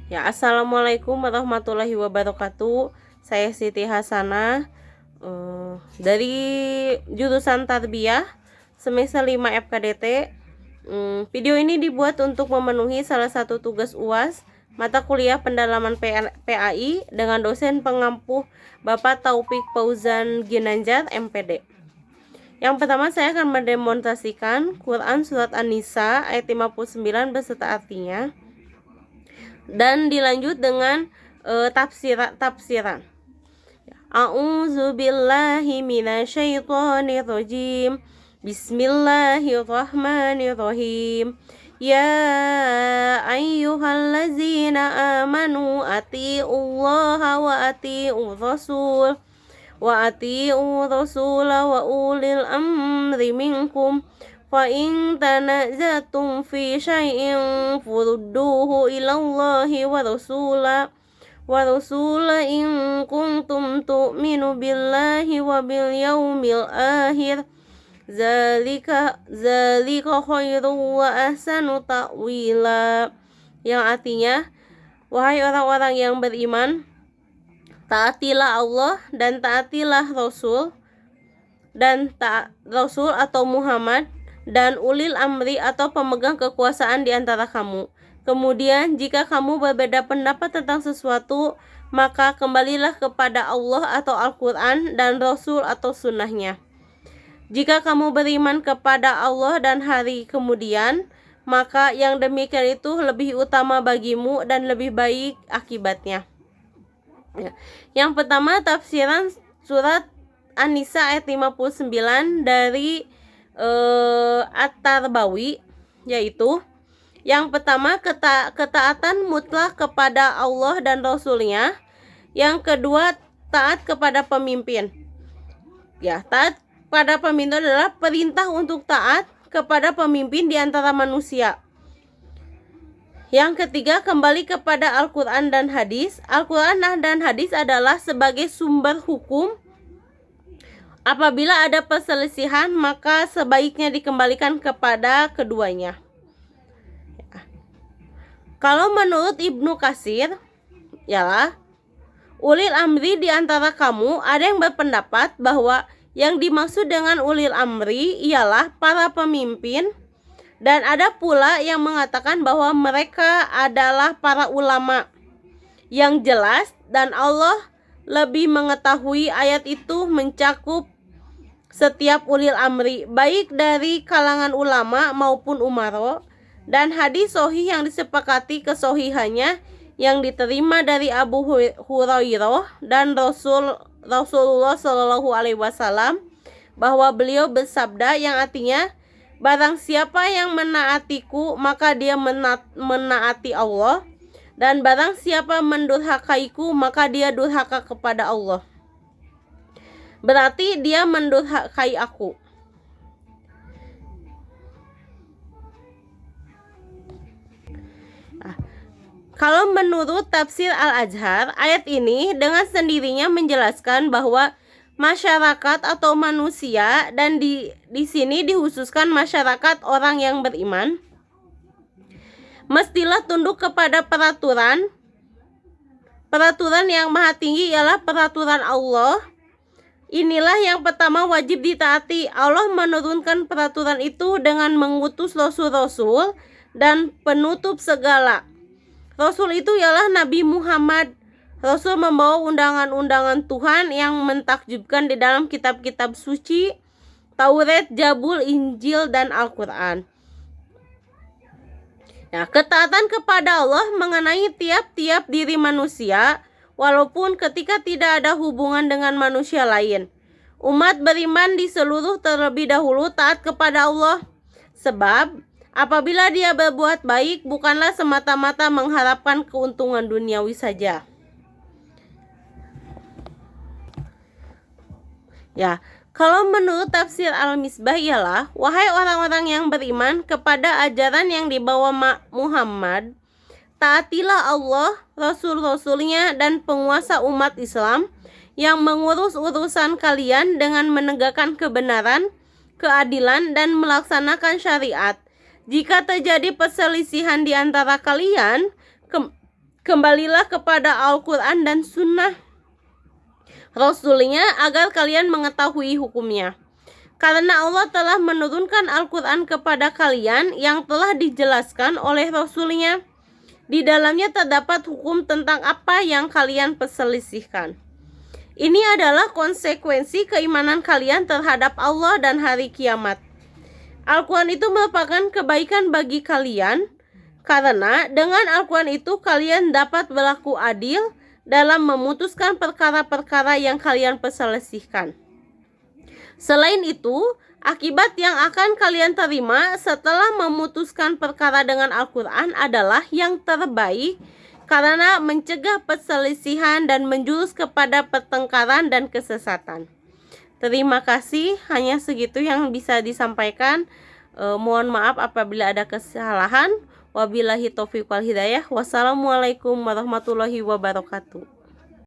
Ya, assalamualaikum warahmatullahi wabarakatuh. Saya Siti Hasanah dari jurusan Tarbiyah semester 5 FKDT. Video ini dibuat untuk memenuhi salah satu tugas UAS mata kuliah pendalaman PAI dengan dosen pengampu Bapak Taufik Fauzan Ginanjar MPD. Yang pertama, saya akan mendemonstrasikan Quran Surat An-Nisa ayat 59 beserta artinya, dan dilanjut dengan tafsiran. A'udzu billahi minasyaitonir rajim. Bismillahirrahmanirrahim. Ya ayyuhallazina amanu atiiullaha wa atiiur rasul wa ulil amri minkum. Fa in tanazatum fi syai'in furudduhu ilallahi wa rasula in kuntum tu'minu billahi wa bil yaumil akhir zalika khairu wa ahsanu ta'wila, yang artinya, wahai orang-orang yang beriman, taatilah Allah dan taatilah Rasul atau Muhammad dan ulil amri atau pemegang kekuasaan di antara kamu. Kemudian jika kamu berbeda pendapat tentang sesuatu, maka kembalilah kepada Allah atau Al-Quran dan Rasul atau sunnahnya. Jika kamu beriman kepada Allah dan hari kemudian, maka yang demikian itu lebih utama bagimu dan lebih baik akibatnya. Yang pertama, tafsiran surat An-Nisa ayat 59 dari At-Tarbawi, yaitu yang pertama, ketaatan mutlak kepada Allah dan Rasulnya. Yang kedua, taat kepada pemimpin. Ya, taat pada pemimpin adalah perintah untuk taat kepada pemimpin di antara manusia. Yang ketiga, kembali kepada Al-Quran dan hadis. Al-Quran dan hadis adalah sebagai sumber hukum. Apabila ada perselisihan, maka sebaiknya dikembalikan kepada keduanya. Kalau menurut Ibnu Katsir, ialah ulil amri di antara kamu ada yang berpendapat bahwa yang dimaksud dengan ulil amri ialah para pemimpin, dan ada pula yang mengatakan bahwa mereka adalah para ulama. Yang jelas, dan Allah lebih mengetahui, ayat itu mencakup setiap ulil amri, baik dari kalangan ulama maupun umaro, dan hadis sahih yang disepakati kesohihannya yang diterima dari Abu Hurairah dan Rasulullah Shallallahu Alaihi Wasallam, bahwa beliau bersabda, yang artinya, barang siapa yang menaatiku maka dia menaati Allah, dan barang siapa mendurhakaiku maka dia durhaka kepada Allah. Berarti dia mendurhakai aku. Kalau menurut tafsir Al-Azhar, ayat ini dengan sendirinya menjelaskan bahwa masyarakat atau manusia, dan di sini dikhususkan masyarakat orang yang beriman, mestilah tunduk kepada peraturan yang maha tinggi, ialah peraturan Allah. Inilah yang pertama wajib ditaati. Allah menurunkan peraturan itu dengan mengutus rasul-rasul dan penutup segala. Rasul itu ialah Nabi Muhammad. Rasul membawa undangan-undangan Tuhan yang mentakjubkan di dalam kitab-kitab suci, Taurat, Zabur, Injil, dan Al-Quran. Ya, ketaatan kepada Allah mengenai tiap-tiap diri manusia, walaupun ketika tidak ada hubungan dengan manusia lain. Umat beriman di seluruh terlebih dahulu taat kepada Allah. Sebab apabila dia berbuat baik, bukanlah semata-mata mengharapkan keuntungan duniawi saja. Ya, kalau menurut tafsir Al-Misbah ialah, wahai orang-orang yang beriman kepada ajaran yang dibawa Muhammad, taatilah Allah, Rasul-Rasulnya, dan penguasa umat Islam yang mengurus urusan kalian dengan menegakkan kebenaran, keadilan, dan melaksanakan syariat. Jika terjadi perselisihan di antara kalian, Kembalilah kepada Al-Quran dan Sunnah Rasulnya agar kalian mengetahui hukumnya. Karena Allah telah menurunkan Al-Quran kepada kalian yang telah dijelaskan oleh Rasulnya. Di dalamnya terdapat hukum tentang apa yang kalian perselisihkan. Ini adalah konsekuensi keimanan kalian terhadap Allah dan hari kiamat. Al-Quran itu merupakan kebaikan bagi kalian, karena dengan Al-Quran itu kalian dapat berlaku adil dalam memutuskan perkara-perkara yang kalian perselisihkan. Selain itu, akibat yang akan kalian terima setelah memutuskan perkara dengan Al-Quran adalah yang terbaik, karena mencegah perselisihan dan menjurus kepada pertengkaran dan kesesatan. Terima kasih, hanya segitu yang bisa disampaikan. Mohon maaf apabila ada kesalahan. Wabillahi taufiq wal hidayah. Wassalamualaikum warahmatullahi wabarakatuh.